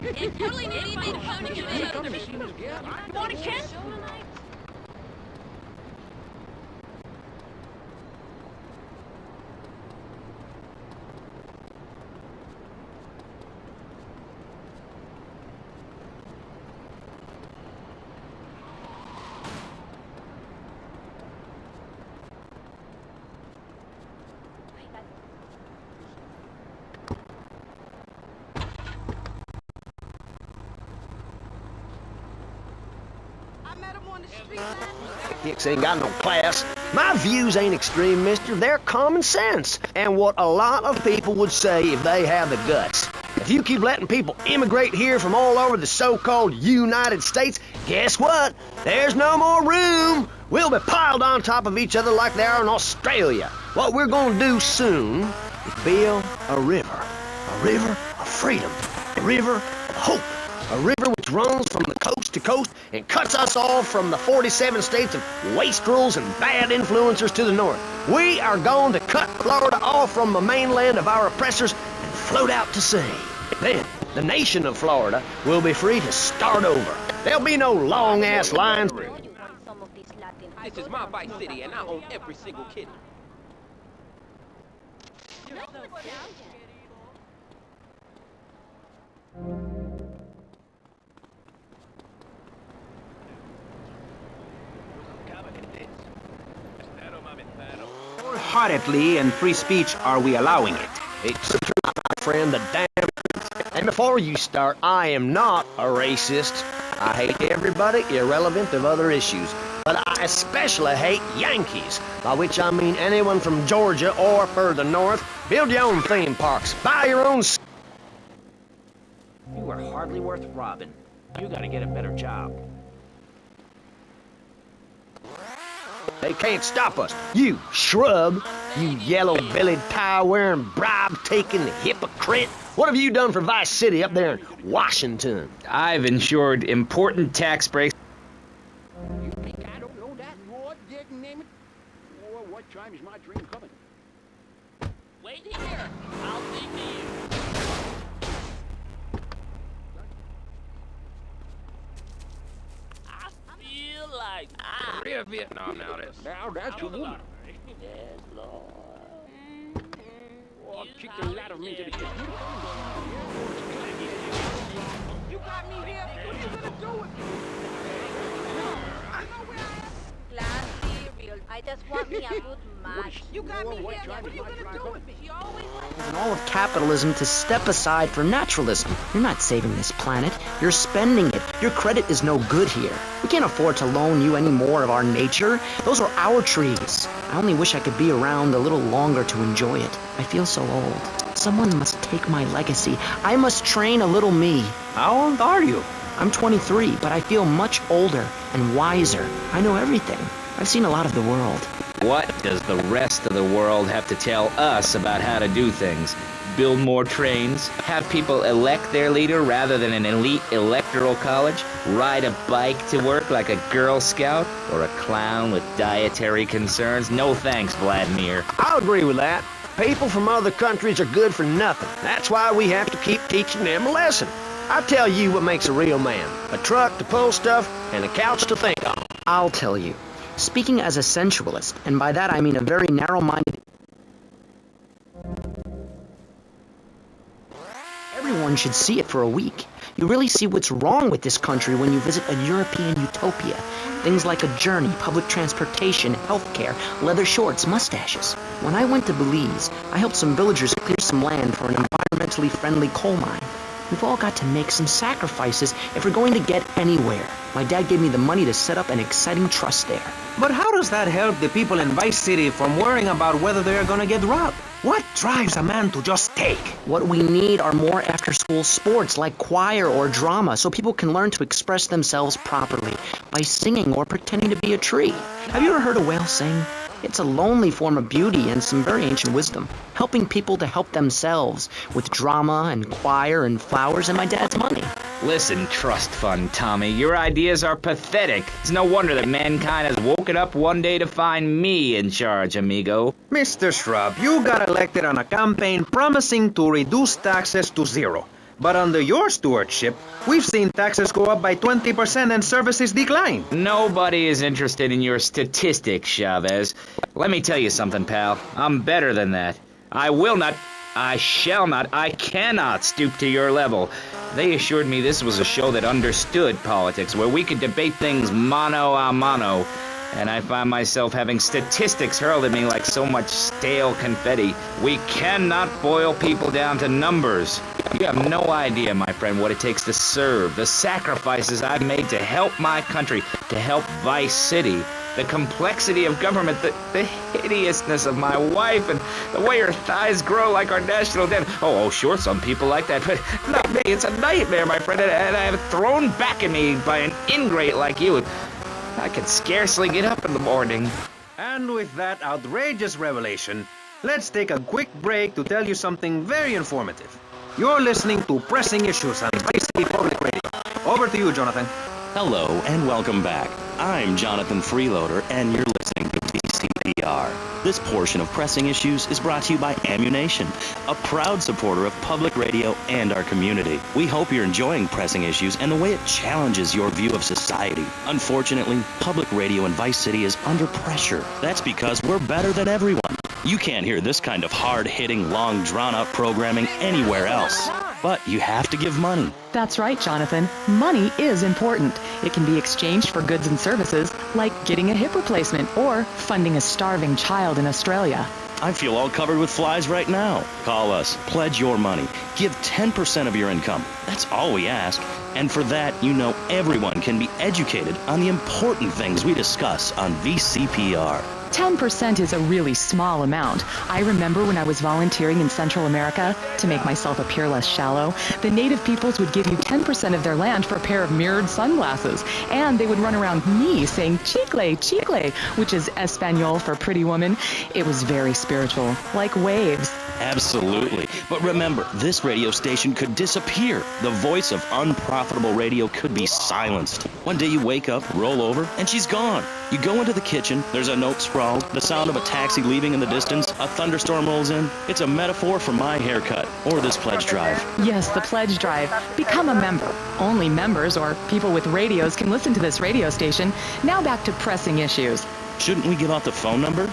It totally needs to be counting in this. You want a kiss? Hicks ain't got no class. My views ain't extreme, mister. They're common sense. And what a lot of people would say if they have the guts. If you keep letting people immigrate here from all over the so-called United States, guess what? There's no more room. We'll be piled on top of each other like they are in Australia. What we're gonna do soon is build a river. A river of freedom. A river of hope. A river which runs from the coast to coast and cuts us off from the 47 states of wastrels and bad influencers to the north. We are going to cut Florida off from the mainland of our oppressors and float out to sea. Then, the nation of Florida will be free to start over. There'll be no long-ass lines. This is my Vice City, and I own every single kid. Wholeheartedly and free speech are we allowing it. It's the truth, my friend, the damn truth. And before you start, I am not a racist. I hate everybody, irrelevant of other issues. But I especially hate Yankees, by which I mean anyone from Georgia or further north. Build your own theme parks. Buy your own... You are hardly worth robbing. You gotta get a better job. They can't stop us. You shrub. You yellow-bellied, tie-wearing, bribe-taking hypocrite. What have you done for Vice City up there in Washington? I've ensured important tax breaks. You think I don't know that? Lord, name it. Oh, what time is my dream coming? Wait here. I'll leave to you. I feel like Korea, Vietnam, now this. Now that's a woman. Yes, Lord. Oh, kick the ladder me to the... You got me here. What are you gonna do with me? I know where I am. Classy, real. I just want me a good match. You got me here. What are you gonna do with me? She always And all of capitalism to step aside for naturalism. You're not saving this planet. You're spending it. Your credit is no good here. We can't afford to loan you any more of our nature. Those are our trees. I only wish I could be around a little longer to enjoy it. I feel so old. Someone must take my legacy. I must train a little me. How old are you? I'm 23, but I feel much older and wiser. I know everything. I've seen a lot of the world. What does the rest of the world have to tell us about how to do things? Build more trains? Have people elect their leader rather than an elite electoral college? Ride a bike to work like a Girl Scout? Or a clown with dietary concerns? No thanks, Vladimir. I'll agree with that. People from other countries are good for nothing. That's why we have to keep teaching them a lesson. I tell you what makes a real man. A truck to pull stuff and a couch to think on. I'll tell you. Speaking as a sensualist, and by that I mean a very narrow-minded... Everyone should see it for a week. You really see what's wrong with this country when you visit a European utopia. Things like a journey, public transportation, healthcare, leather shorts, mustaches. When I went to Belize, I helped some villagers clear some land for an environmentally friendly coal mine. We've all got to make some sacrifices if we're going to get anywhere. My dad gave me the money to set up an exciting trust there. But how does that help the people in Vice City from worrying about whether they're gonna get robbed? What drives a man to just take? What we need are more after-school sports like choir or drama so people can learn to express themselves properly by singing or pretending to be a tree. Have you ever heard a whale sing? It's a lonely form of beauty and some very ancient wisdom, helping people to help themselves with drama and choir and flowers and my dad's money. Listen, trust fund Tommy, your ideas are pathetic. It's no wonder that mankind has woken up one day to find me in charge, amigo. Mr. Shrub, you got elected on a campaign promising to reduce taxes to zero. But under your stewardship, we've seen taxes go up by 20% and services decline. Nobody is interested in your statistics, Chavez. Let me tell you something, pal. I'm better than that. I will not, I shall not, I cannot stoop to your level. They assured me this was a show that understood politics, where we could debate things mano a mano. And I find myself having statistics hurled at me like so much stale confetti. We cannot boil people down to numbers. You have no idea, my friend, what it takes to serve, the sacrifices I've made to help my country, to help Vice City, the complexity of government, the hideousness of my wife, and the way her thighs grow like our national debt. Oh, sure, some people like that, but not me. It's a nightmare, my friend, and I have it thrown back at me by an ingrate like you. I can scarcely get up in the morning. And with that outrageous revelation, let's take a quick break to tell you something very informative. You're listening to Pressing Issues on Vice City Public Radio. Over to you, Jonathan. Hello and welcome back. I'm Jonathan Freeloader and you're listening to VCPR. This portion of Pressing Issues is brought to you by Ammunition, a proud supporter of public radio and our community. We hope you're enjoying Pressing Issues and the way it challenges your view of society. Unfortunately, public radio in Vice City is under pressure. That's because we're better than everyone. You can't hear this kind of hard-hitting, long, drawn-out programming anywhere else. But you have to give money. That's right, Jonathan. Money is important. It can be exchanged for goods and services, like getting a hip replacement or funding a starving child in Australia. I feel all covered with flies right now. Call us. Pledge your money. Give 10% of your income. That's all we ask. And for that, you know everyone can be educated on the important things we discuss on VCPR. 10% is a really small amount. I remember when I was volunteering in Central America, to make myself appear less shallow, the native peoples would give you 10% of their land for a pair of mirrored sunglasses. And they would run around me saying, chicle, chicle, which is Espanol for pretty woman. It was very spiritual, like waves. Absolutely. But remember, this radio station could disappear. The voice of unprofitable radio could be silenced. One day you wake up, roll over, and she's gone. You go into the kitchen, there's a note scrawled, the sound of a taxi leaving in the distance, a thunderstorm rolls in. It's a metaphor for my haircut, or this pledge drive. Yes, the pledge drive. Become a member. Only members or people with radios can listen to this radio station. Now back to Pressing Issues. Shouldn't we give out the phone number?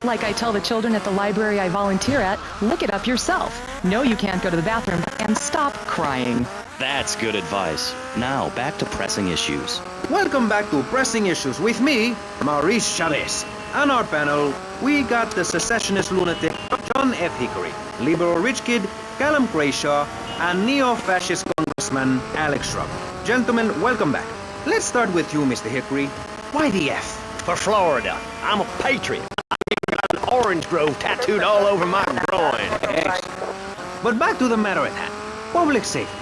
Like I tell the children at the library I volunteer at, look it up yourself. No, you can't go to the bathroom, and stop crying. That's good advice. Now, back to Pressing Issues. Welcome back to Pressing Issues with me, Maurice Chavez. On our panel, we got the secessionist lunatic John F. Hickory, liberal rich kid Callum Crayshaw, and neo-fascist congressman Alex Shrub. Gentlemen, welcome back. Let's start with you, Mr. Hickory. Why the F? For Florida. I'm a patriot. I got an orange grove tattooed all over my groin. But back to the matter at hand. Public safety.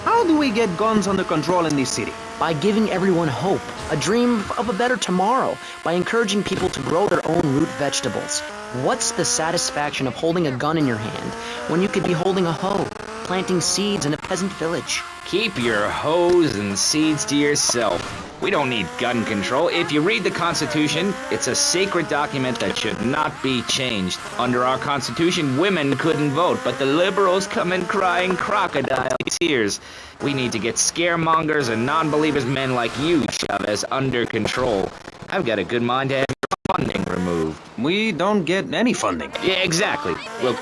How do we get guns under control in this city? By giving everyone hope, a dream of a better tomorrow, by encouraging people to grow their own root vegetables. What's the satisfaction of holding a gun in your hand when you could be holding a hoe, planting seeds in a peasant village? Keep your hoes and seeds to yourself. We don't need gun control. If you read the Constitution, it's a sacred document that should not be changed. Under our Constitution, women couldn't vote, but the liberals come in crying crocodile tears. We need to get scaremongers and non-believers men like you, Chavez, under control. I've got a good mind to have your funding removed. We don't get any funding. Yeah, exactly. Well,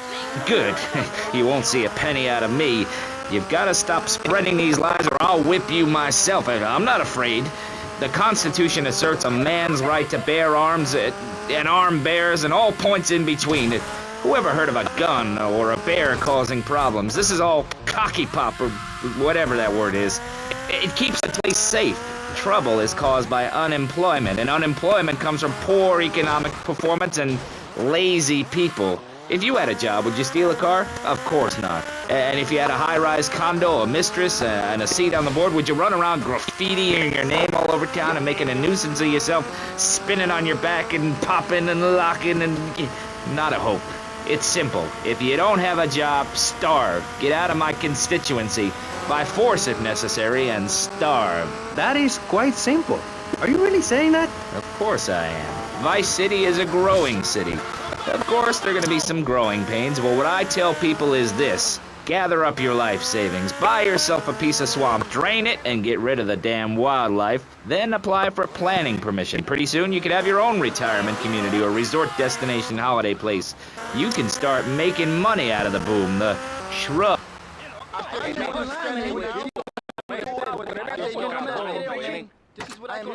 good. You won't see a penny out of me. You've got to stop spreading these lies or I'll whip you myself. I'm not afraid. The Constitution asserts a man's right to bear arms and arm bears and all points in between. Whoever heard of a gun or a bear causing problems? This is all cocky pop or whatever that word is. It keeps the place safe. Trouble is caused by unemployment, and unemployment comes from poor economic performance and lazy people. If you had a job, would you steal a car? Of course not. And if you had a high-rise condo, a mistress, and a seat on the board, would you run around graffitiing your name all over town and making a nuisance of yourself, spinning on your back and popping and locking and... Not a hope. It's simple. If you don't have a job, starve. Get out of my constituency. By force if necessary, and starve. That is quite simple. Are you really saying that? Of course I am. Vice City is a growing city. Of course, there are going to be some growing pains, but what I tell people is this. Gather up your life savings, buy yourself a piece of swamp, drain it, and get rid of the damn wildlife. Then apply for planning permission. Pretty soon you could have your own retirement community or resort destination holiday place. You can start making money out of the boom, the shrub. This is what I call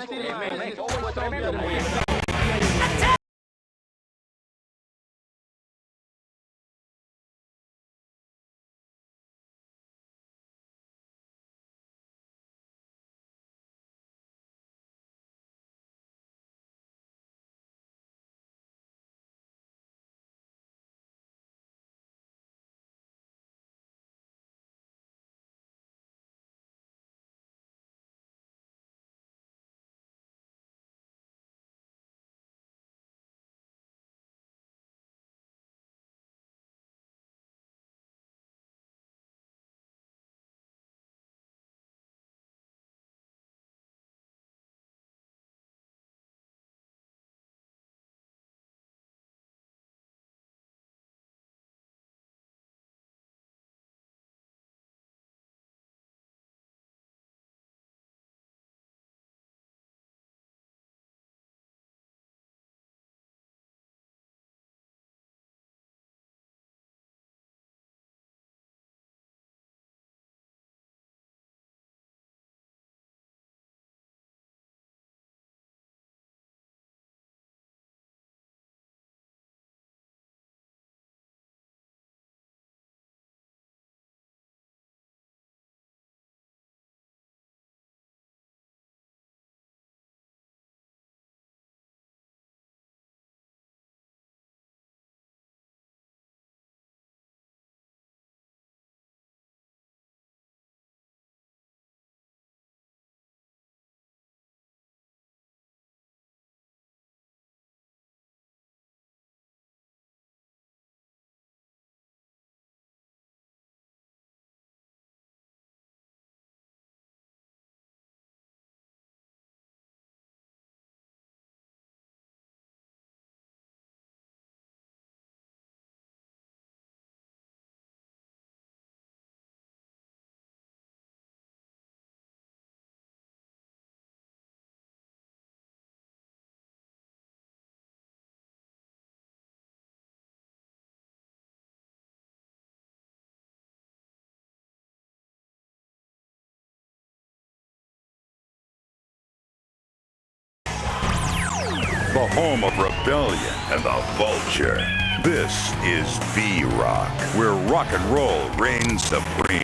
the home of rebellion and the vulture. This is V-Rock, where rock and roll reigns supreme.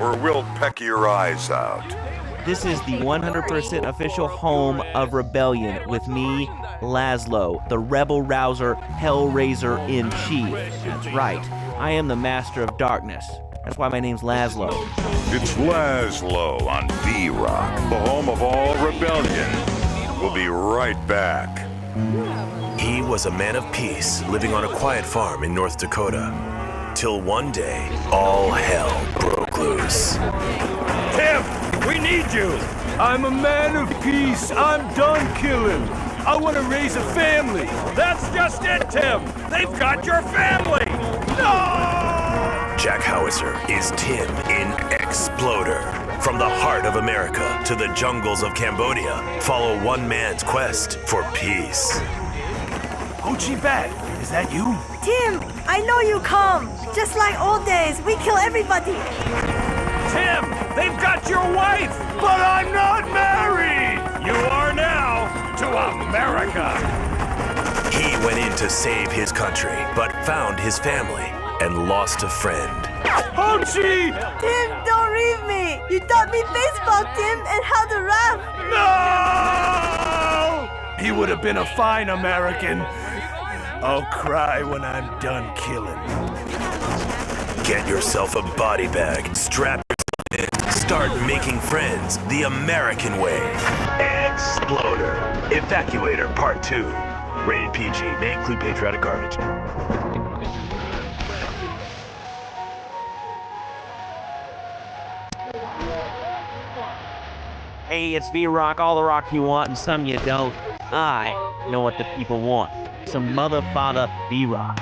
Or we'll peck your eyes out. This is the 100% official home of Rebellion with me, Laszlo, the rebel rouser, hellraiser in chief. That's right, I am the master of darkness. That's why my name's Laszlo. It's Laszlo on V-Rock, the home of all rebellion. We'll be right back. He was a man of peace, living on a quiet farm in North Dakota. Till one day, all hell broke loose. Tim, we need you! I'm a man of peace. I'm done killing. I want to raise a family. That's just it, Tim! They've got your family! No! Jack Howitzer is Tim in Exploder. From the heart of America to the jungles of Cambodia, follow one man's quest for peace. Gucci Bat, is that you? Tim, I know you come. Just like old days, we kill everybody. Tim, they've got your wife, but I'm not married. You are now to America. He went in to save his country, but found his family and lost a friend. Hochi! Tim, don't leave me. You taught me baseball, Tim, and how to rap. No! He would have been a fine American. I'll cry when I'm done killing. Get yourself a body bag, strap yourself in, start making friends the American way. Exploder. Evacuator Part 2. Rated PG. May include patriotic garbage. Hey, it's V-Rock, all the rock you want and some you don't. I know what the people want. Some mother, father, V-Rock.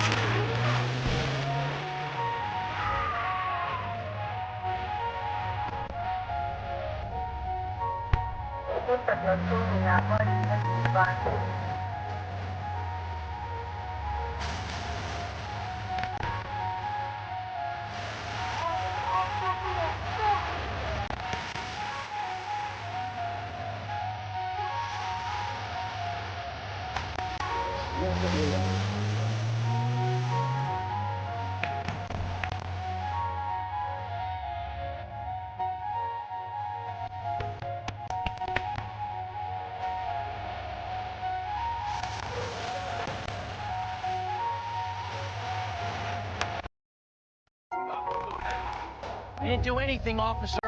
I didn't do anything, officer.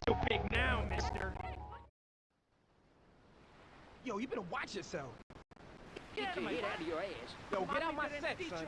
So big now, mister. Yo, you better watch yourself. Get your head out of your ass. Yo, get out my set, son.